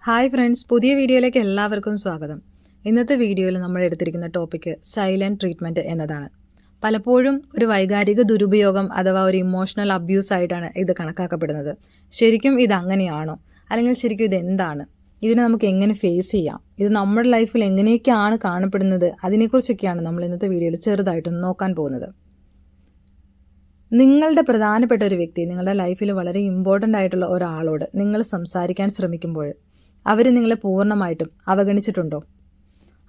Hi friends, പുതിയ വീഡിയോയിലേക്ക് എല്ലാവർക്കും സ്വാഗതം. ഇന്നത്തെ വീഡിയോയിൽ നമ്മൾ എടുത്തിരിക്കുന്ന ടോപ്പിക്ക് സൈലന്റ് ട്രീറ്റ്മെൻറ്റ് എന്നതാണ്. പലപ്പോഴും ഒരു വൈകാരിക ദുരുപയോഗം അഥവാ ഒരു ഇമോഷണൽ അബ്യൂസ് ആയിട്ടാണ് ഇത് കണക്കാക്കപ്പെടുന്നത്. ശരിക്കും ഇത് അങ്ങനെയാണോ? അല്ലെങ്കിൽ ശരിക്കും ഇത് എന്താണ്? ഇതിനെ നമുക്ക് എങ്ങനെ ഫേസ് ചെയ്യാം? ഇത് നമ്മുടെ ലൈഫിൽ എങ്ങനെയൊക്കെയാണ് കാണപ്പെടുന്നത്? അതിനെക്കുറിച്ചൊക്കെയാണ് നമ്മൾ ഇന്നത്തെ വീഡിയോയിൽ ചെറുതായിട്ടൊന്ന് നോക്കാൻ പോകുന്നത്. നിങ്ങളുടെ പ്രധാനപ്പെട്ട ഒരു വ്യക്തി, നിങ്ങളുടെ ലൈഫിൽ വളരെ ഇമ്പോർട്ടൻ്റ് ആയിട്ടുള്ള ഒരാളോട് നിങ്ങൾ സംസാരിക്കാൻ ശ്രമിക്കുമ്പോൾ അവർ നിങ്ങളെ പൂർണ്ണമായിട്ടും അവഗണിച്ചിട്ടുണ്ടോ?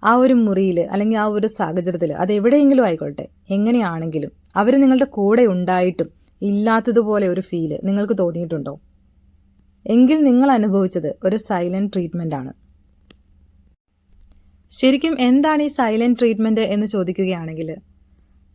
ആ ഒരു മുറിയിൽ അല്ലെങ്കിൽ ആ ഒരു സാഹചര്യത്തിൽ, അത് എവിടെയെങ്കിലും ആയിക്കോട്ടെ, എങ്ങനെയാണെങ്കിലും അവർ നിങ്ങളുടെ കൂടെ ഉണ്ടായിട്ടും ഇല്ലാത്തതുപോലെ ഒരു ഫീല് നിങ്ങൾക്ക് തോന്നിയിട്ടുണ്ടോ? എങ്കിൽ നിങ്ങൾ അനുഭവിച്ചത് ഒരു സൈലന്റ് ട്രീറ്റ്മെൻ്റ് ആണ്. ശരിക്കും എന്താണ് ഈ സൈലന്റ് ട്രീറ്റ്മെൻറ്റ് എന്ന് ചോദിക്കുകയാണെങ്കിൽ,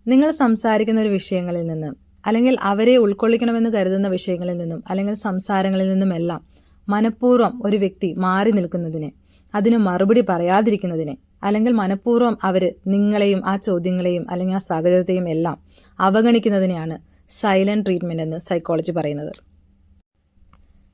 നിങ്ങൾ സംസാരിക്കുന്ന ഒരു വിഷയങ്ങളിൽ നിന്ന്, അല്ലെങ്കിൽ അവരെ ഉൾക്കൊള്ളിക്കണമെന്ന് കരുതുന്ന വിഷയങ്ങളിൽ നിന്നും, അല്ലെങ്കിൽ സംസാരങ്ങളിൽ നിന്നുമെല്ലാം മനഃപൂർവ്വം ഒരു വ്യക്തി മാറി നിൽക്കുന്നതിനെ, അതിന് മറുപടി പറയാതിരിക്കുന്നതിനെ, അല്ലെങ്കിൽ മനഃപൂർവ്വം അവർ നിങ്ങളെയും ആ ചോദ്യങ്ങളെയും അല്ലെങ്കിൽ ആ സാഹചര്യത്തെയും എല്ലാം അവഗണിക്കുന്നതിനെയാണ് സൈലന്റ് ട്രീറ്റ്മെൻറ്റ് എന്ന് സൈക്കോളജി പറയുന്നത്.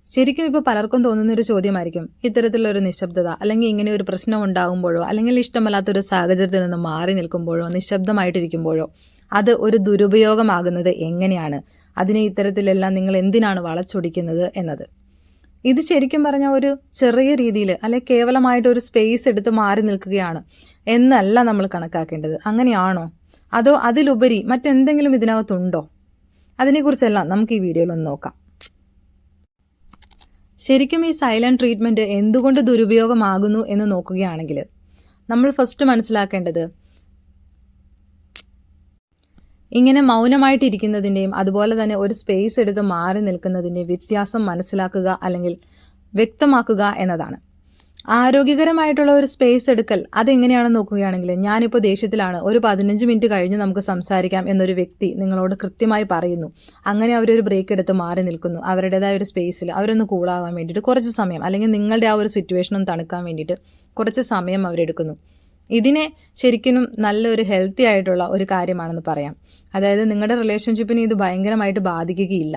ശരിക്കും ഇപ്പോൾ പലർക്കും തോന്നുന്നൊരു ചോദ്യമായിരിക്കും, ഇത്തരത്തിലുള്ളൊരു നിശബ്ദത അല്ലെങ്കിൽ ഇങ്ങനെ ഒരു പ്രശ്നം ഉണ്ടാകുമ്പോഴോ അല്ലെങ്കിൽ ഇഷ്ടമല്ലാത്തൊരു സാഹചര്യത്തിൽ നിന്ന് മാറി നിൽക്കുമ്പോഴോ നിശബ്ദമായിട്ടിരിക്കുമ്പോഴോ അത് ഒരു ദുരുപയോഗമാകുന്നത് എങ്ങനെയാണ്? അതിനെ ഇത്തരത്തിലെല്ലാം നിങ്ങൾ എന്തിനാണ് വളച്ചൊടിക്കുന്നത് എന്നത്. ഇത് ശരിക്കും പറഞ്ഞാൽ ഒരു ചെറിയ രീതിയിൽ അല്ലെങ്കിൽ കേവലമായിട്ടൊരു സ്പേസ് എടുത്ത് മാറി നിൽക്കുകയാണ് എന്നല്ല നമ്മൾ കണക്കാക്കേണ്ടത്. അങ്ങനെയാണോ? അതോ അതിലുപരി മറ്റെന്തെങ്കിലും ഇതിനകത്തുണ്ടോ? അതിനെക്കുറിച്ചെല്ലാം നമുക്ക് ഈ വീഡിയോയിൽ ഒന്ന് നോക്കാം. ശരിക്കും ഈ സൈലന്റ് ട്രീറ്റ്മെൻറ്റ് എന്തുകൊണ്ട് ദുരുപയോഗമാകുന്നു എന്ന് നോക്കുകയാണെങ്കിൽ നമ്മൾ ഫസ്റ്റ് മനസ്സിലാക്കേണ്ടത്, ഇങ്ങനെ മൗനമായിട്ടിരിക്കുന്നതിൻ്റെയും അതുപോലെ തന്നെ ഒരു സ്പേസ് എടുത്ത് മാറി നിൽക്കുന്നതിൻ്റെയും വ്യത്യാസം മനസ്സിലാക്കുക അല്ലെങ്കിൽ വ്യക്തമാക്കുക എന്നതാണ്. ആരോഗ്യകരമായിട്ടുള്ള ഒരു സ്പേസ് എടുക്കൽ അതെങ്ങനെയാണെന്ന് നോക്കുകയാണെങ്കിൽ, ഞാനിപ്പോൾ ദേഷ്യത്തിലാണ്, ഒരു 15 മിനിറ്റ് കഴിഞ്ഞ് നമുക്ക് സംസാരിക്കാം എന്നൊരു വ്യക്തി നിങ്ങളോട് കൃത്യമായി പറയുന്നു. അങ്ങനെ അവരൊരു ബ്രേക്ക് എടുത്ത് മാറി നിൽക്കുന്നു. അവരുടേതായ ഒരു സ്പേസിൽ അവരൊന്ന് കൂളാകാൻ വേണ്ടിയിട്ട് കുറച്ച് സമയം, അല്ലെങ്കിൽ നിങ്ങളുടെ ആ ഒരു സിറ്റുവേഷനും തണുക്കാൻ വേണ്ടിയിട്ട് കുറച്ച് സമയം അവരെടുക്കുന്നു. ഇതിനെ ശരിക്കും നല്ലൊരു ഹെൽത്തി ആയിട്ടുള്ള ഒരു കാര്യമാണെന്ന് പറയാം. അതായത് നിങ്ങളുടെ റിലേഷൻഷിപ്പിനെ ഇത് ഭയങ്കരമായിട്ട് ബാധിക്കുകയില്ല.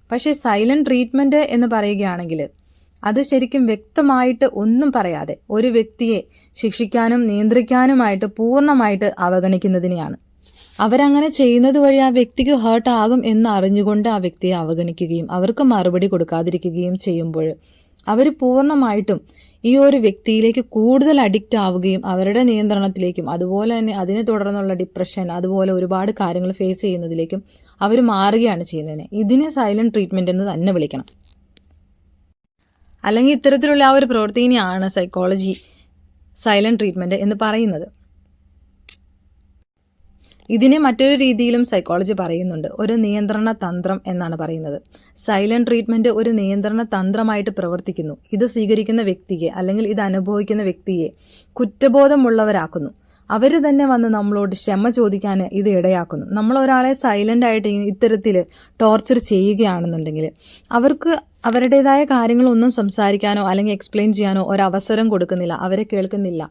പക്ഷേ സൈലന്റ് ട്രീറ്റ്മെൻറ്റ് എന്ന് പറയുകയാണെങ്കിൽ അത് ശരിക്കും വ്യക്തമായിട്ട് ഒന്നും പറയാതെ ഒരു വ്യക്തിയെ ശിക്ഷിക്കാനും നിയന്ത്രിക്കാനുമായിട്ട് പൂർണ്ണമായിട്ട് അവഗണിക്കുന്നതിനെയാണ്. അവരങ്ങനെ ചെയ്യുന്നത് വഴി ആ വ്യക്തിക്ക് ഹേർട്ട് ആകും എന്ന് അറിഞ്ഞുകൊണ്ട് ആ വ്യക്തിയെ അവഗണിക്കുകയും അവർക്ക് മറുപടി കൊടുക്കാതിരിക്കുകയും ചെയ്യുമ്പോൾ അവർ പൂർണ്ണമായിട്ടും ഈ ഒരു വ്യക്തിയിലേക്ക് കൂടുതൽ അഡിക്റ്റ് ആവുകയും അവരുടെ നിയന്ത്രണത്തിലേക്കും അതുപോലെ തന്നെ അതിനെ തുടർന്നുള്ള ഡിപ്രഷൻ അതുപോലെ ഒരുപാട് കാര്യങ്ങൾ ഫേസ് ചെയ്യുന്നതിലേക്കും അവർ മാറുകയാണ് ചെയ്യുന്നതിന്. ഇതിനെ സൈലന്റ് ട്രീറ്റ്മെൻറ്റ് എന്ന് തന്നെ വിളിക്കണം. അല്ലെങ്കിൽ ഇത്തരത്തിലുള്ള ആ ഒരു പ്രവൃത്തിനെയാണ് സൈക്കോളജി സൈലന്റ് ട്രീറ്റ്മെൻറ്റ് എന്ന് പറയുന്നത്. ഇതിനെ മറ്റൊരു രീതിയിലും സൈക്കോളജി പറയുന്നുണ്ട്, ഒരു നിയന്ത്രണ തന്ത്രം എന്നാണ് പറയുന്നത്. സൈലന്റ് ട്രീറ്റ്മെൻറ്റ് ഒരു നിയന്ത്രണ തന്ത്രമായിട്ട് പ്രവർത്തിക്കുന്നു. ഇത് സ്വീകരിക്കുന്ന വ്യക്തിയെ അല്ലെങ്കിൽ ഇത് അനുഭവിക്കുന്ന വ്യക്തിയെ കുറ്റബോധമുള്ളവരാക്കുന്നു. അവർ തന്നെ വന്ന് നമ്മളോട് ക്ഷമ ചോദിക്കാൻ ഇത് ഇടയാക്കുന്നു. നമ്മൾ ഒരാളെ സൈലൻ്റ് ആയിട്ട് ഇത്തരത്തിൽ ടോർച്ചർ ചെയ്യുകയാണെന്നുണ്ടെങ്കിൽ അവർക്ക് അവരുടേതായ കാര്യങ്ങളൊന്നും സംസാരിക്കാനോ അല്ലെങ്കിൽ എക്സ്പ്ലെയിൻ ചെയ്യാനോ ഒരവസരം കൊടുക്കുന്നില്ല, അവരെ കേൾക്കുന്നില്ല.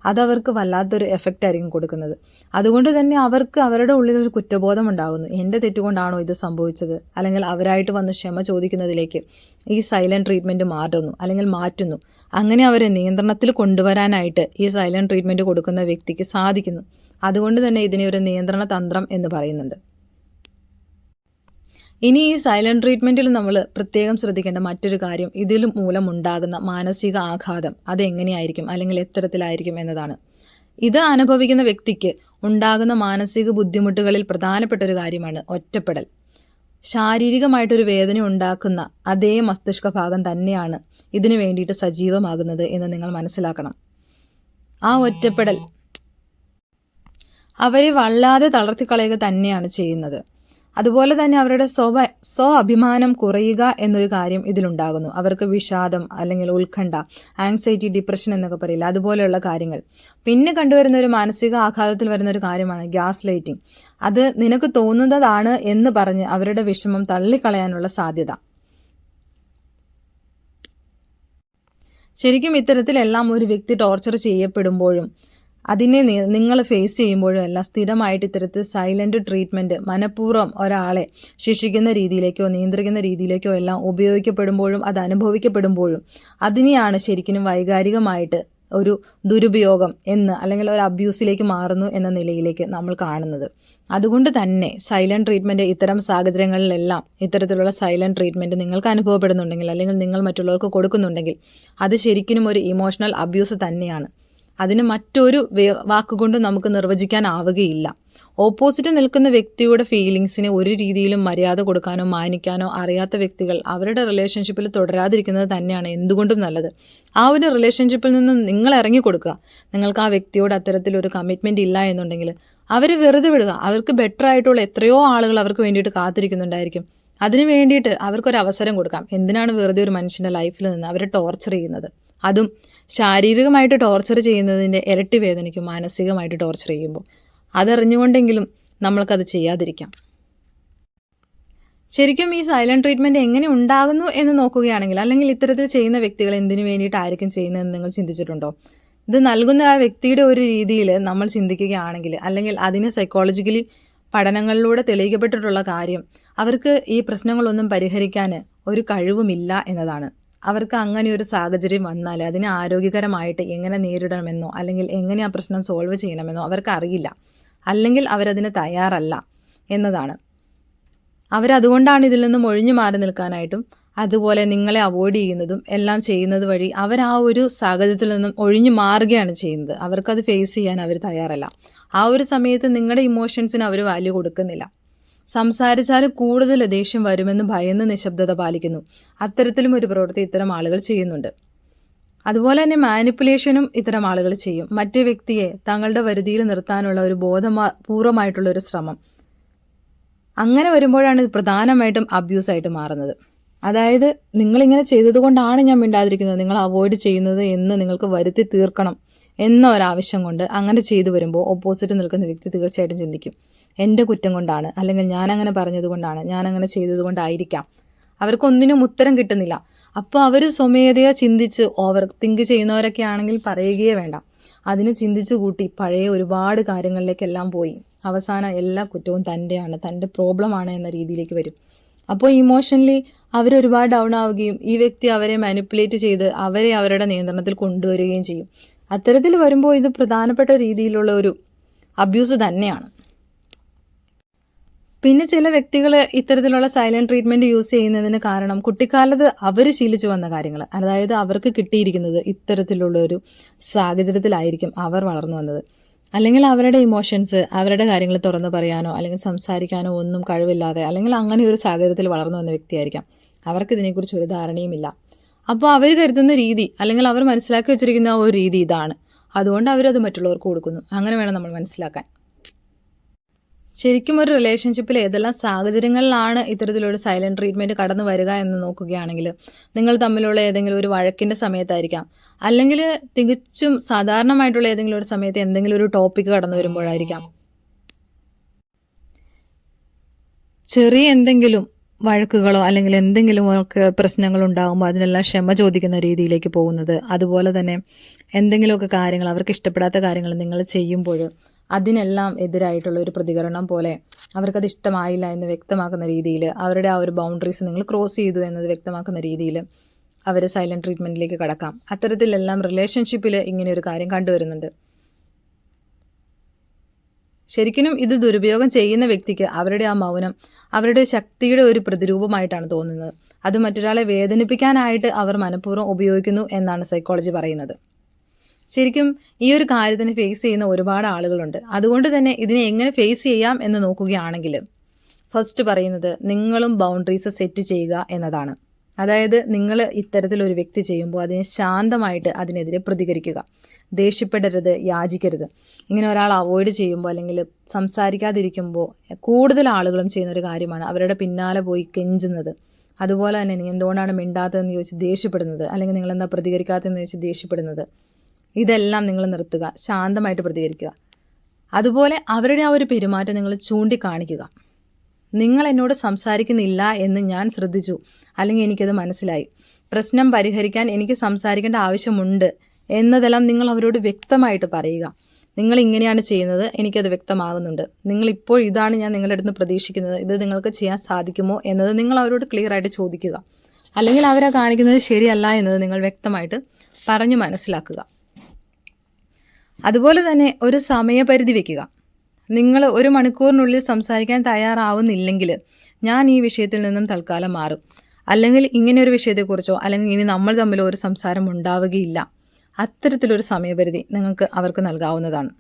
അതവർക്ക് വല്ലാത്തൊരു എഫക്റ്റ് ആയിരിക്കും കൊടുക്കുന്നത്. അതുകൊണ്ട് തന്നെ അവർക്ക് അവരുടെ ഉള്ളിലൊരു കുറ്റബോധം ഉണ്ടാകുന്നു. എൻ്റെ തെറ്റുകൊണ്ടാണോ ഇത് സംഭവിച്ചത്? അല്ലെങ്കിൽ അവരായിട്ട് വന്ന് ക്ഷമ ചോദിക്കുന്നതിലേക്ക് ഈ സൈലന്റ് ട്രീറ്റ്മെൻറ്റ് മാറ്റുന്നു. അങ്ങനെ അവരെ നിയന്ത്രണത്തിൽ കൊണ്ടുവരാനായിട്ട് ഈ സൈലന്റ് ട്രീറ്റ്മെൻറ്റ് കൊടുക്കുന്ന വ്യക്തിക്ക് സാധിക്കുന്നു. അതുകൊണ്ട് തന്നെ ഇതിനെ ഒരു നിയന്ത്രണ തന്ത്രം എന്ന് പറയുന്നുണ്ട്. ഇനി ഈ സൈലന്റ് ട്രീറ്റ്മെൻറ്റിൽ നമ്മൾ പ്രത്യേകം ശ്രദ്ധിക്കേണ്ട മറ്റൊരു കാര്യം, ഇതിൽ മൂലം ഉണ്ടാകുന്ന മാനസിക ആഘാതം അതെങ്ങനെയായിരിക്കും അല്ലെങ്കിൽ എത്തരത്തിലായിരിക്കും എന്നതാണ്. ഇത് അനുഭവിക്കുന്ന വ്യക്തിക്ക് ഉണ്ടാകുന്ന മാനസിക ബുദ്ധിമുട്ടുകളിൽ പ്രധാനപ്പെട്ട ഒരു കാര്യമാണ് ഒറ്റപ്പെടൽ. ശാരീരികമായിട്ടൊരു വേദന ഉണ്ടാക്കുന്ന അതേ മസ്തിഷ്ക ഭാഗം തന്നെയാണ് ഇതിനു വേണ്ടിയിട്ട് സജീവമാകുന്നത് എന്ന് നിങ്ങൾ മനസ്സിലാക്കണം. ആ ഒറ്റപ്പെടൽ അവരെ വല്ലാതെ തളർത്തിക്കളയുക തന്നെയാണ് ചെയ്യുന്നത്. അതുപോലെ തന്നെ അവരുടെ അഭിമാനം കുറയുക എന്നൊരു കാര്യം ഇതിലുണ്ടാകുന്നു. അവർക്ക് വിഷാദം അല്ലെങ്കിൽ ഉത്കണ്ഠ, ആങ്സൈറ്റി, ഡിപ്രഷൻ എന്നൊക്കെ പറയില്ല, അതുപോലെയുള്ള കാര്യങ്ങൾ. പിന്നെ കണ്ടുവരുന്ന ഒരു മാനസിക ആഘാതത്തിൽ വരുന്ന ഒരു കാര്യമാണ് ഗ്യാസ് ലൈറ്റിംഗ്. അത് നിനക്ക് തോന്നുന്നതാണ് എന്ന് പറഞ്ഞ് അവരുടെ വിഷമം തള്ളിക്കളയാനുള്ള സാധ്യത. ശരിക്കും ഇത്തരത്തിലെല്ലാം ഒരു വ്യക്തി ടോർച്ചർ ചെയ്യപ്പെടുമ്പോഴും അതിനെ നിങ്ങൾ ഫേസ് ചെയ്യുമ്പോഴും എല്ലാം സ്ഥിരമായിട്ട് ഇത്തരത്തിൽ സൈലൻറ്റ് ട്രീറ്റ്മെൻറ്റ് മനഃപൂർവ്വം ഒരാളെ ശിക്ഷിക്കുന്ന രീതിയിലേക്കോ നിയന്ത്രിക്കുന്ന രീതിയിലേക്കോ എല്ലാം ഉപയോഗിക്കപ്പെടുമ്പോഴും അത് അനുഭവിക്കപ്പെടുമ്പോഴും അതിനെയാണ് ശരിക്കും വൈകാരികമായിട്ട് ഒരു ദുരുപയോഗം എന്ന് അല്ലെങ്കിൽ ഒരു അബ്യൂസിലേക്ക് മാറുന്നു എന്ന നിലയിലേക്ക് നമ്മൾ കാണുന്നത്. അതുകൊണ്ട് തന്നെ സൈലൻറ്റ് ട്രീറ്റ്മെൻറ്റ് ഇത്തരം സാഹചര്യങ്ങളിലെല്ലാം ഇത്തരത്തിലുള്ള സൈലൻറ്റ് ട്രീറ്റ്മെൻറ്റ് നിങ്ങൾക്ക് അനുഭവപ്പെടുന്നുണ്ടെങ്കിൽ അല്ലെങ്കിൽ നിങ്ങൾ മറ്റുള്ളവർക്ക് കൊടുക്കുന്നുണ്ടെങ്കിൽ അത് ശരിക്കും ഒരു ഇമോഷണൽ അബ്യൂസ് തന്നെയാണ്. അതിന് മറ്റൊരു വാക്കുകൊണ്ടും നമുക്ക് നിർവചിക്കാനാവുകയില്ല. ഓപ്പോസിറ്റ് നിൽക്കുന്ന വ്യക്തിയുടെ ഫീലിങ്സിന് ഒരു രീതിയിലും മര്യാദ കൊടുക്കാനോ മാനിക്കാനോ അറിയാത്ത വ്യക്തികൾ അവരുടെ റിലേഷൻഷിപ്പിൽ തുടരാതിരിക്കുന്നത് തന്നെയാണ് എന്തുകൊണ്ടും നല്ലത്. ആ ഒരു റിലേഷൻഷിപ്പിൽ നിന്നും നിങ്ങൾ ഇറങ്ങിക്കൊടുക്കുക. നിങ്ങൾക്ക് ആ വ്യക്തിയോട് അത്തരത്തിലൊരു കമ്മിറ്റ്മെൻറ്റ് ഇല്ല എന്നുണ്ടെങ്കിൽ അവർ വെറുതെ വിടുക. അവർക്ക് ബെറ്റർ ആയിട്ടുള്ള എത്രയോ ആളുകൾ അവർക്ക് വേണ്ടിയിട്ട് കാത്തിരിക്കുന്നുണ്ടായിരിക്കും. അതിന് വേണ്ടിയിട്ട് അവർക്കൊരു അവസരം കൊടുക്കാം. എന്തിനാണ് വെറുതെ ഒരു മനുഷ്യൻ്റെ ലൈഫിൽ നിന്ന് അവരെ ടോർച്ചർ ചെയ്യുന്നത്? അതും ശാരീരികമായിട്ട് ടോർച്ചർ ചെയ്യുന്നതിൻ്റെ ഇരട്ടി വേദനയ്ക്കും മാനസികമായിട്ട് ടോർച്ചർ ചെയ്യുമ്പോൾ അതറിഞ്ഞുകൊണ്ടെങ്കിലും നമ്മൾക്കത് ചെയ്യാതിരിക്കാം. ശരിക്കും ഈ സൈലൻറ്റ് ട്രീറ്റ്മെൻറ്റ് എങ്ങനെ ഉണ്ടാകുന്നു എന്ന് നോക്കുകയാണെങ്കിൽ അല്ലെങ്കിൽ ഇത്തരത്തിൽ ചെയ്യുന്ന വ്യക്തികൾ എന്തിനു വേണ്ടിയിട്ടായിരിക്കും ചെയ്യുന്നതെന്ന് നിങ്ങൾ ചിന്തിച്ചിട്ടുണ്ടോ? ഇത് നൽകുന്ന ആ വ്യക്തിയുടെ ഒരു രീതിയിൽ നമ്മൾ ചിന്തിക്കുകയാണെങ്കിൽ അല്ലെങ്കിൽ അതിന് സൈക്കോളജിക്കലി പഠനങ്ങളിലൂടെ തെളിയിക്കപ്പെട്ടിട്ടുള്ള കാര്യം അവർക്ക് ഈ പ്രശ്നങ്ങളൊന്നും പരിഹരിക്കാൻ ഒരു കഴിവുമില്ല എന്നതാണ്. അവർക്ക് അങ്ങനെ ഒരു സാഹചര്യം വന്നാൽ അതിനെ ആരോഗ്യകരമായിട്ട് എങ്ങനെ നേരിടണമെന്നോ അല്ലെങ്കിൽ എങ്ങനെ ആ പ്രശ്നം സോൾവ് ചെയ്യണമെന്നോ അവർക്ക് അറിയില്ല, അല്ലെങ്കിൽ അവരതിന് തയ്യാറല്ല എന്നതാണ്. അവരതുകൊണ്ടാണ് ഇതിൽ നിന്നും ഒഴിഞ്ഞു മാറി നിൽക്കാനായിട്ടും അതുപോലെ നിങ്ങളെ അവോയ്ഡ് ചെയ്യുന്നതും എല്ലാം ചെയ്യുന്നത് വഴി അവർ ആ ഒരു സാഹചര്യത്തിൽ നിന്നും ഒഴിഞ്ഞു മാറുകയാണ് ചെയ്യുന്നത്. അവർക്കത് ഫേസ് ചെയ്യാൻ അവർ തയ്യാറല്ല. ആ ഒരു സമയത്ത് നിങ്ങളുടെ ഇമോഷൻസിന് അവർ വാല്യൂ കൊടുക്കുന്നില്ല. സംസാരിച്ചാൽ കൂടുതൽ ദേഷ്യം വരുമെന്ന് ഭയന്ന് നിശബ്ദത പാലിക്കുന്നു. അത്തരത്തിലും ഒരു പ്രവൃത്തി ഇത്തരം ആളുകൾ ചെയ്യുന്നുണ്ട്. അതുപോലെ തന്നെ മാനിപ്പുലേഷനും ഇത്തരം ആളുകൾ ചെയ്യും. മറ്റു വ്യക്തിയെ തങ്ങളുടെ വരുതിയിൽ നിർത്താനുള്ള ഒരു ബോധപൂർവമായിട്ടുള്ള ഒരു ശ്രമം. അങ്ങനെ വരുമ്പോഴാണ് ഇത് പ്രധാനമായിട്ടും അബ്യൂസായിട്ട് മാറുന്നത്. അതായത് നിങ്ങളിങ്ങനെ ചെയ്തതുകൊണ്ടാണ് ഞാൻ മിണ്ടാതിരിക്കുന്നത്, നിങ്ങൾ അവോയ്ഡ് ചെയ്യുന്നത് എന്ന് നിങ്ങൾക്ക് വരുത്തി തീർക്കണം എന്ന ഒരാവശ്യം കൊണ്ട് അങ്ങനെ ചെയ്തു വരുമ്പോൾ ഓപ്പോസിറ്റ് നിൽക്കുന്ന വ്യക്തി തീർച്ചയായിട്ടും ചിന്തിക്കും, എൻ്റെ കുറ്റം കൊണ്ടാണ്, അല്ലെങ്കിൽ ഞാനങ്ങനെ പറഞ്ഞത് കൊണ്ടാണ്, ഞാനങ്ങനെ ചെയ്തത് കൊണ്ടായിരിക്കാം. അവർക്കൊന്നിനും ഉത്തരം കിട്ടുന്നില്ല. അപ്പോൾ അവർ സ്വമേധയാ ചിന്തിച്ച് ഓവർ തിങ്ക് ചെയ്യുന്നവരൊക്കെ ആണെങ്കിൽ പറയുകയേ വേണ്ട. അതിന് ചിന്തിച്ചു കൂട്ടി പഴയ ഒരുപാട് കാര്യങ്ങളിലേക്കെല്ലാം പോയി അവസാനം എല്ലാ കുറ്റവും തൻ്റെയാണ്, തൻ്റെ പ്രോബ്ലമാണ് എന്ന രീതിയിലേക്ക് വരും. അപ്പോൾ ഇമോഷണലി അവരൊരുപാട് ഡൗൺ ആവുകയും ഈ വ്യക്തി അവരെ മാനിപ്പുലേറ്റ് ചെയ്ത് അവരെ അവരുടെ നിയന്ത്രണത്തിൽ കൊണ്ടുവരികയും ചെയ്യും. അത്തരത്തിൽ വരുമ്പോൾ ഇത് പ്രധാനപ്പെട്ട രീതിയിലുള്ള ഒരു അബ്യൂസ് തന്നെയാണ്. പിന്നെ ചില വ്യക്തികൾ ഇത്തരത്തിലുള്ള സൈലൻറ്റ് ട്രീറ്റ്മെൻറ്റ് യൂസ് ചെയ്യുന്നതിന് കാരണം കുട്ടിക്കാലത്ത് അവർ ശീലിച്ചു വന്ന കാര്യങ്ങൾ, അതായത് അവർക്ക് കിട്ടിയിരിക്കുന്നത് ഇത്തരത്തിലുള്ളൊരു സാഹചര്യത്തിലായിരിക്കും അവർ വളർന്നു വന്നത്. അല്ലെങ്കിൽ അവരുടെ ഇമോഷൻസ്, അവരുടെ കാര്യങ്ങൾ തുറന്നു പറയാനോ അല്ലെങ്കിൽ സംസാരിക്കാനോ ഒന്നും കഴിവില്ലാതെ അല്ലെങ്കിൽ അങ്ങനെ ഒരു സാഹചര്യത്തിൽ വളർന്നു വന്ന വ്യക്തിയായിരിക്കാം. അവർക്കിതിനെക്കുറിച്ച് ഒരു ധാരണയുമില്ല. അപ്പോൾ അവർ കരുതുന്ന രീതി അല്ലെങ്കിൽ അവർ മനസ്സിലാക്കി വെച്ചിരിക്കുന്ന ഒരു രീതി ഇതാണ്, അതുകൊണ്ട് അവരത് മറ്റുള്ളവർക്ക് കൊടുക്കുന്നു. അങ്ങനെ വേണം നമ്മൾ മനസ്സിലാക്കാൻ. ശരിക്കും ഒരു റിലേഷൻഷിപ്പിൽ ഏതെല്ലാം സാഹചര്യങ്ങളിലാണ് ഇത്തരത്തിലൊരു സൈലൻറ്റ് ട്രീറ്റ്മെൻറ്റ് കടന്നു വരിക എന്ന് നോക്കുകയാണെങ്കിൽ നിങ്ങൾ തമ്മിലുള്ള ഏതെങ്കിലും ഒരു വഴക്കിൻ്റെ സമയത്തായിരിക്കാം, അല്ലെങ്കിൽ തികച്ചും സാധാരണമായിട്ടുള്ള ഏതെങ്കിലും ഒരു സമയത്ത് എന്തെങ്കിലും ഒരു ടോപ്പിക്ക് കടന്നു വരുമ്പോഴായിരിക്കാം. ചെറിയ എന്തെങ്കിലും വഴക്കുകളോ അല്ലെങ്കിൽ എന്തെങ്കിലും ഒക്കെ പ്രശ്നങ്ങൾ ഉണ്ടാകുമ്പോൾ അതിനെല്ലാം ക്ഷമ ചോദിക്കുന്ന രീതിയിലേക്ക് പോകുന്നത്. അതുപോലെ തന്നെ എന്തെങ്കിലുമൊക്കെ കാര്യങ്ങൾ അവർക്ക് ഇഷ്ടപ്പെടാത്ത കാര്യങ്ങൾ നിങ്ങൾ ചെയ്യുമ്പോൾ അതിനെല്ലാം എതിരായിട്ടുള്ള ഒരു പ്രതികരണം പോലെ അവർക്കത് ഇഷ്ടമായില്ല എന്ന് വ്യക്തമാക്കുന്ന രീതിയിൽ അവരുടെ ആ ഒരു ബൗണ്ടറീസ് നിങ്ങൾ ക്രോസ് ചെയ്തു എന്നത് വ്യക്തമാക്കുന്ന രീതിയിൽ അവർ സൈലൻറ്റ് ട്രീറ്റ്മെൻറ്റിലേക്ക് കടക്കാം. അത്തരത്തിലെല്ലാം റിലേഷൻഷിപ്പിൽ ഇങ്ങനെ ഒരു കാര്യം കണ്ടുവരുന്നുണ്ട്. ശരിക്കും ഇത് ദുരുപയോഗം ചെയ്യുന്ന വ്യക്തിക്ക് അവരുടെ ആ മൗനം അവരുടെ ശക്തിയുടെ ഒരു പ്രതിരൂപമായിട്ടാണ് തോന്നുന്നത്. അത് മറ്റൊരാളെ വേദനിപ്പിക്കാനായിട്ട് അവർ മനഃപൂർവ്വം ഉപയോഗിക്കുന്നു എന്നാണ് സൈക്കോളജി പറയുന്നത്. ശരിക്കും ഈ ഒരു കാര്യത്തിന് ഫേസ് ചെയ്യുന്ന ഒരുപാട് ആളുകളുണ്ട്. അതുകൊണ്ട് തന്നെ ഇതിനെ എങ്ങനെ ഫേസ് ചെയ്യാം എന്ന് നോക്കുകയാണെങ്കിൽ ഫസ്റ്റ് പറയുന്നത് നിങ്ങളും ബൗണ്ടറീസ് സെറ്റ് ചെയ്യുക എന്നതാണ്. അതായത് നിങ്ങൾ ഇത്തരത്തിലൊരു വ്യക്തി ചെയ്യുമ്പോൾ അതിനെ ശാന്തമായിട്ട് അതിനെതിരെ പ്രതികരിക്കുക. ദേഷ്യപ്പെടരുത്, യാചിക്കരുത്. ഇങ്ങനെ ഒരാൾ അവോയ്ഡ് ചെയ്യുമ്പോൾ അല്ലെങ്കിൽ സംസാരിക്കാതിരിക്കുമ്പോൾ കൂടുതൽ ആളുകളും ചെയ്യുന്നൊരു കാര്യമാണ് അവരുടെ പിന്നാലെ പോയി കെഞ്ചുന്നത്. അതുപോലെ തന്നെ നീ എന്തുകൊണ്ടാണ് മിണ്ടാത്തതെന്ന് ചോദിച്ച് ദേഷ്യപ്പെടുന്നത്, അല്ലെങ്കിൽ നിങ്ങളെന്താ പ്രതികരിക്കാത്തതെന്ന് ചോദിച്ച് ദേഷ്യപ്പെടുന്നത്. ഇതെല്ലാം നിങ്ങൾ നിർത്തുക, ശാന്തമായിട്ട് പ്രതികരിക്കുക. അതുപോലെ അവരുടെ ആ ഒരു പെരുമാറ്റം നിങ്ങൾ ചൂണ്ടിക്കാണിക്കുക. നിങ്ങൾ എന്നോട് സംസാരിക്കുന്നില്ല എന്ന് ഞാൻ ശ്രദ്ധിച്ചു, അല്ലെങ്കിൽ എനിക്കത് മനസ്സിലായി, പ്രശ്നം പരിഹരിക്കാൻ എനിക്ക് സംസാരിക്കേണ്ട ആവശ്യമുണ്ട് എന്നതെല്ലാം നിങ്ങൾ അവരോട് വ്യക്തമായിട്ട് പറയുക. നിങ്ങൾ ഇങ്ങനെയാണ് ചെയ്യുന്നത്, എനിക്കത് വ്യക്തമാകുന്നുണ്ട്. നിങ്ങളിപ്പോൾ ഇതാണ് ഞാൻ നിങ്ങളുടെ അടുത്ത് പ്രതീക്ഷിക്കുന്നത്, ഇത് നിങ്ങൾക്ക് ചെയ്യാൻ സാധിക്കുമോ എന്നത് നിങ്ങൾ അവരോട് ക്ലിയർ ആയിട്ട് ചോദിക്കുക. അല്ലെങ്കിൽ അവരെ കാണിക്കുന്നത് ശരിയല്ല എന്നത് നിങ്ങൾ വ്യക്തമായിട്ട് പറഞ്ഞു മനസ്സിലാക്കുക. അതുപോലെ തന്നെ ഒരു സമയപരിധി വയ്ക്കുക. നിങ്ങൾ 1 മണിക്കൂറിനുള്ളിൽ സംസാരിക്കാൻ തയ്യാറാവുന്നില്ലെങ്കിൽ ഞാൻ ഈ വിഷയത്തിൽ നിന്നും തൽക്കാലം മാറും, അല്ലെങ്കിൽ ഇങ്ങനെ ഒരു വിഷയത്തെക്കുറിച്ചോ അല്ലെങ്കിൽ ഇനി നമ്മൾ തമ്മിൽ ഒരു സംസാരം ഉണ്ടാവുകയില്ല. അത്തരത്തിലൊരു സമയപരിധി നിങ്ങൾക്ക് അവർക്ക് നൽകാവുന്നതാണ്.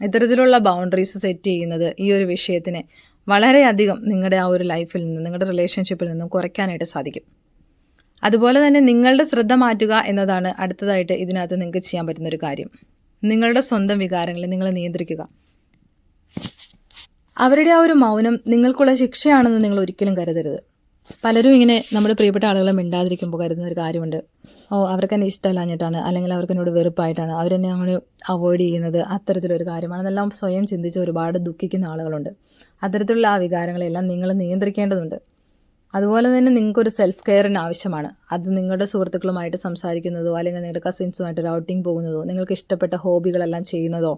ഇത്തരത്തിലുള്ള ബൗണ്ടറീസ് സെറ്റ് ചെയ്യുന്നത് ഈ ഒരു വിഷയത്തിനെ വളരെയധികം നിങ്ങളുടെ ആ ഒരു ലൈഫിൽ നിന്ന്, നിങ്ങളുടെ റിലേഷൻഷിപ്പിൽ നിന്നും കുറയ്ക്കാനായിട്ട് സാധിക്കും. അതുപോലെ തന്നെ നിങ്ങളുടെ ശ്രദ്ധ മാറ്റുക എന്നതാണ് അടുത്തതായിട്ട് ഇതിനകത്ത് നിങ്ങൾക്ക് ചെയ്യാൻ പറ്റുന്നൊരു കാര്യം. നിങ്ങളുടെ സ്വന്തം വികാരങ്ങളെ നിങ്ങൾ നിയന്ത്രിക്കുക. അവരുടെ ആ ഒരു മൗനം നിങ്ങൾക്കുള്ള ശിക്ഷയാണെന്ന് നിങ്ങൾ ഒരിക്കലും കരുതരുത്. പലരും ഇങ്ങനെ നമ്മുടെ പ്രിയപ്പെട്ട ആളുകളെ മിണ്ടാതിരിക്കുമ്പോൾ കരുതുന്ന ഒരു കാര്യമുണ്ട്, അവർക്ക് എന്നെ ഇഷ്ടമല്ലാഞ്ഞിട്ടാണ്, അല്ലെങ്കിൽ അവർക്ക് എന്നോട് വെറുപ്പായിട്ടാണ് അവരെന്നെ അങ്ങനെ അവോയ്ഡ് ചെയ്യുന്നത്, അത്തരത്തിലൊരു കാര്യമാണ്. അതെല്ലാം സ്വയം ചിന്തിച്ച് ഒരുപാട് ദുഃഖിക്കുന്ന ആളുകളുണ്ട്. അത്തരത്തിലുള്ള ആ വികാരങ്ങളെല്ലാം നിങ്ങൾ നിയന്ത്രിക്കേണ്ടതുണ്ട്. അതുപോലെ തന്നെ നിങ്ങൾക്കൊരു സെൽഫ് കെയറിന് ആവശ്യമാണ്. അത് നിങ്ങളുടെ സുഹൃത്തുക്കളുമായിട്ട് സംസാരിക്കുന്നതോ അല്ലെങ്കിൽ നിങ്ങളുടെ കസിൻസുമായിട്ട് ഒരു ഔട്ടിങ് പോകുന്നതോ നിങ്ങൾക്ക് ഇഷ്ടപ്പെട്ട ഹോബികളെല്ലാം ചെയ്യുന്നതോ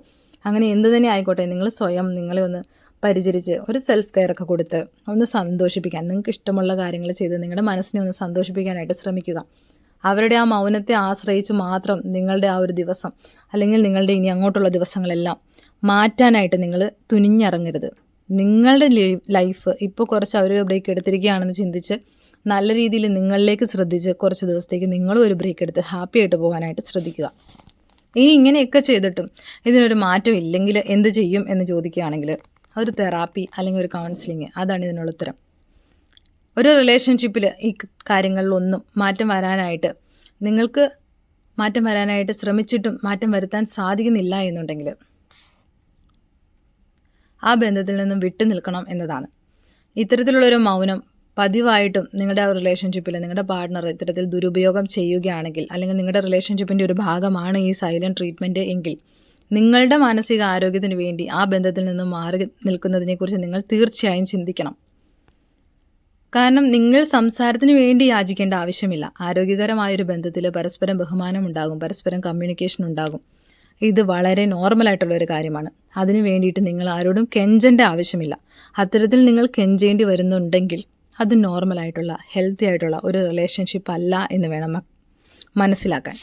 അങ്ങനെ എന്ത് തന്നെ ആയിക്കോട്ടെ, നിങ്ങൾ സ്വയം നിങ്ങളെ ഒന്ന് പരിചരിച്ച് ഒരു സെൽഫ് കെയർ ഒക്കെ കൊടുത്ത് ഒന്ന് സന്തോഷിപ്പിക്കാൻ, നിങ്ങൾക്ക് ഇഷ്ടമുള്ള കാര്യങ്ങൾ ചെയ്ത് നിങ്ങളുടെ മനസ്സിനെ ഒന്ന് സന്തോഷിപ്പിക്കാനായിട്ട് ശ്രമിക്കുക. അവരുടെ ആ മൗനത്തെ ആശ്രയിച്ച് മാത്രം നിങ്ങളുടെ ആ ഒരു ദിവസം അല്ലെങ്കിൽ നിങ്ങളുടെ ഇനി അങ്ങോട്ടുള്ള ദിവസങ്ങളെല്ലാം മാറ്റാനായിട്ട് നിങ്ങൾ തുനിഞ്ഞിറങ്ങരുത്. നിങ്ങളുടെ ലൈഫ് ഇപ്പോൾ കുറച്ച് അവർ ബ്രേക്ക് എടുത്തിരിക്കുകയാണെന്ന് ചിന്തിച്ച് നല്ല രീതിയിൽ നിങ്ങളിലേക്ക് ശ്രദ്ധിച്ച് കുറച്ച് ദിവസത്തേക്ക് നിങ്ങളും ഒരു ബ്രേക്ക് എടുത്ത് ഹാപ്പി ആയിട്ട് പോകാനായിട്ട് ശ്രദ്ധിക്കുക. ഇനി ഇങ്ങനെയൊക്കെ ചെയ്തിട്ടും ഇതിനൊരു മാറ്റം ഇല്ലെങ്കിൽ എന്ത് ചെയ്യും എന്ന് ചോദിക്കുകയാണെങ്കിൽ ഒരു തെറാപ്പി അല്ലെങ്കിൽ ഒരു കൗൺസിലിങ്, അതാണ് ഇതിനുള്ള ഉത്തരം. ഒരു റിലേഷൻഷിപ്പിൽ ഈ കാര്യങ്ങളിലൊന്നും മാറ്റം വരാനായിട്ട് നിങ്ങൾക്ക് മാറ്റം വരാനായിട്ട് ശ്രമിച്ചിട്ടും മാറ്റം വരുത്താൻ സാധിക്കുന്നില്ല എന്നുണ്ടെങ്കിൽ ആ ബന്ധത്തിൽ നിന്നും വിട്ടു നിൽക്കണം എന്നതാണ്. ഇത്തരത്തിലുള്ളൊരു മൗനം പതിവായിട്ടും നിങ്ങളുടെ ആ റിലേഷൻഷിപ്പിൽ നിങ്ങളുടെ പാർട്ട്ണർ ഇത്തരത്തിൽ ദുരുപയോഗം ചെയ്യുകയാണെങ്കിൽ, അല്ലെങ്കിൽ നിങ്ങളുടെ റിലേഷൻഷിപ്പിൻ്റെ ഒരു ഭാഗമാണ് ഈ സൈലൻറ്റ് ട്രീറ്റ്മെൻറ്റ് എങ്കിൽ, നിങ്ങളുടെ മാനസിക ആരോഗ്യത്തിന് വേണ്ടി ആ ബന്ധത്തിൽ നിന്നും മാറി നിൽക്കുന്നതിനെക്കുറിച്ച് നിങ്ങൾ തീർച്ചയായും ചിന്തിക്കണം. കാരണം നിങ്ങൾ സംസാരത്തിന് വേണ്ടി യാചിക്കേണ്ട ആവശ്യമില്ല. ആരോഗ്യകരമായൊരു ബന്ധത്തിൽ പരസ്പരം ബഹുമാനം ഉണ്ടാകും, പരസ്പരം കമ്മ്യൂണിക്കേഷൻ ഉണ്ടാകും. ഇത് വളരെ നോർമലായിട്ടുള്ളൊരു കാര്യമാണ്. അതിനു വേണ്ടിയിട്ട് നിങ്ങൾ ആരോടും കെഞ്ചേണ്ട ആവശ്യമില്ല. അത്തരത്തിൽ നിങ്ങൾ കെഞ്ചേണ്ടി വരുന്നുണ്ടെങ്കിൽ അത് നോർമലായിട്ടുള്ള ഹെൽത്തി ആയിട്ടുള്ള ഒരു റിലേഷൻഷിപ്പ് അല്ല എന്ന് വേണം മനസ്സിലാക്കാൻ.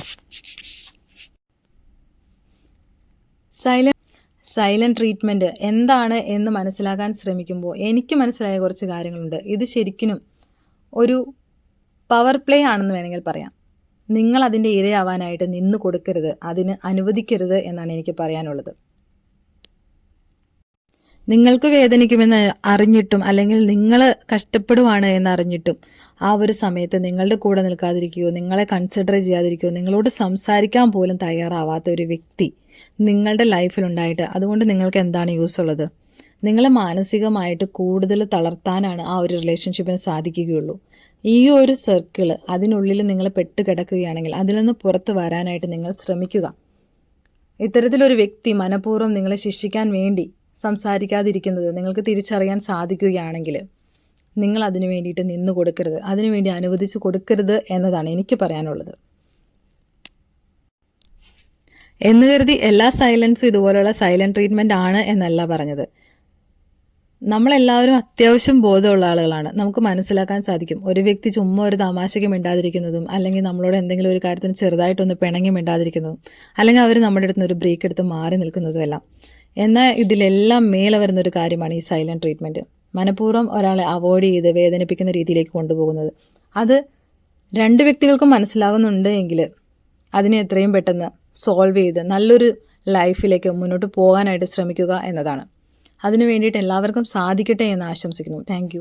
സൈലൻറ്റ് ട്രീറ്റ്മെൻറ്റ് എന്താണ് എന്ന് മനസ്സിലാക്കാൻ ശ്രമിക്കുമ്പോൾ എനിക്ക് മനസ്സിലായ കുറച്ച് കാര്യങ്ങളുണ്ട്. ഇത് ശരിക്കും ഒരു പവർ പ്ലേ ആണെന്ന് വേണമെങ്കിൽ പറയാം. നിങ്ങൾ അതിൻ്റെ ഇരയാവാനായിട്ട് നിന്ന് കൊടുക്കരുത്, അതിന് അനുവദിക്കരുത് എന്നാണ് എനിക്ക് പറയാനുള്ളത്. നിങ്ങൾക്ക് വേദനിക്കുമെന്ന് അറിഞ്ഞിട്ടും അല്ലെങ്കിൽ നിങ്ങൾ കഷ്ടപ്പെടുവാണ് എന്നറിഞ്ഞിട്ടും ആ ഒരു സമയത്ത് നിങ്ങളുടെ കൂടെ നിൽക്കാതിരിക്കുകയോ നിങ്ങളെ കൺസിഡർ ചെയ്യാതിരിക്കുകയോ നിങ്ങളോട് സംസാരിക്കാൻ പോലും തയ്യാറാവാത്ത ഒരു വ്യക്തി നിങ്ങളുടെ ലൈഫിലുണ്ടായിട്ട് അതുകൊണ്ട് നിങ്ങൾക്ക് എന്താണ് യൂസ് ഉള്ളത്? നിങ്ങളെ മാനസികമായിട്ട് കൂടുതൽ തളർത്താനാണ് ആ ഒരു റിലേഷൻഷിപ്പിന് സാധിക്കുകയുള്ളൂ. ഈ ഒരു സർക്കിൾ അതിനുള്ളിൽ നിങ്ങൾ പെട്ട് കിടക്കുകയാണെങ്കിൽ അതിൽ നിന്ന് പുറത്ത് വരാനായിട്ട് നിങ്ങൾ ശ്രമിക്കുക. ഇത്തരത്തിലൊരു വ്യക്തി മനഃപൂർവ്വം നിങ്ങളെ ശിക്ഷിക്കാൻ വേണ്ടി സംസാരിക്കാതിരിക്കുന്നത് നിങ്ങൾക്ക് തിരിച്ചറിയാൻ സാധിക്കുകയാണെങ്കിൽ നിങ്ങൾ അതിനു വേണ്ടിയിട്ട് നിന്ന് കൊടുക്കരുത്, അതിനുവേണ്ടി അനുവദിച്ച് കൊടുക്കരുത് എന്നതാണ് എനിക്ക് പറയാനുള്ളത്. എന്ന് കരുതി എല്ലാ സൈലൻസും ഇതുപോലുള്ള സൈലൻറ്റ് ട്രീറ്റ്മെൻറ്റ് ആണ് എന്നല്ല പറഞ്ഞത്. നമ്മളെല്ലാവരും അത്യാവശ്യം ബോധമുള്ള ആളുകളാണ്. നമുക്ക് മനസ്സിലാക്കാൻ സാധിക്കും ഒരു വ്യക്തി ചുമ്മാ ഒരു തമാശയ്ക്ക് മിണ്ടാതിരിക്കുന്നതും അല്ലെങ്കിൽ നമ്മളോട് എന്തെങ്കിലും ഒരു കാര്യത്തിന് ചെറുതായിട്ടൊന്ന് പിണങ്ങി മിണ്ടാതിരിക്കുന്നതും അല്ലെങ്കിൽ അവർ നമ്മുടെ അടുത്ത് ഒരു ബ്രേക്ക് എടുത്ത് മാറി നിൽക്കുന്നതും എല്ലാം. എന്നാൽ ഇതിലെല്ലാം മേലെ വരുന്നൊരു കാര്യമാണ് ഈ സൈലൻറ്റ് ട്രീറ്റ്മെൻറ്റ്. മനഃപൂർവ്വം ഒരാളെ അവോയ്ഡ് ചെയ്ത് വേദനിപ്പിക്കുന്ന രീതിയിലേക്ക് കൊണ്ടുപോകുന്നത്. അത് 2 വ്യക്തികൾക്കും മനസ്സിലാകുന്നുണ്ട് എങ്കിൽ അതിനെ എത്രയും പെട്ടെന്ന് സോൾവ് ചെയ്ത് നല്ലൊരു ലൈഫിലേക്ക് മുന്നോട്ട് പോകാനായിട്ട് ശ്രമിക്കുക എന്നതാണ്. അതിനു വേണ്ടിയിട്ട് എല്ലാവർക്കും സാധിക്കട്ടെ എന്ന് ആശംസിക്കുന്നു. താങ്ക്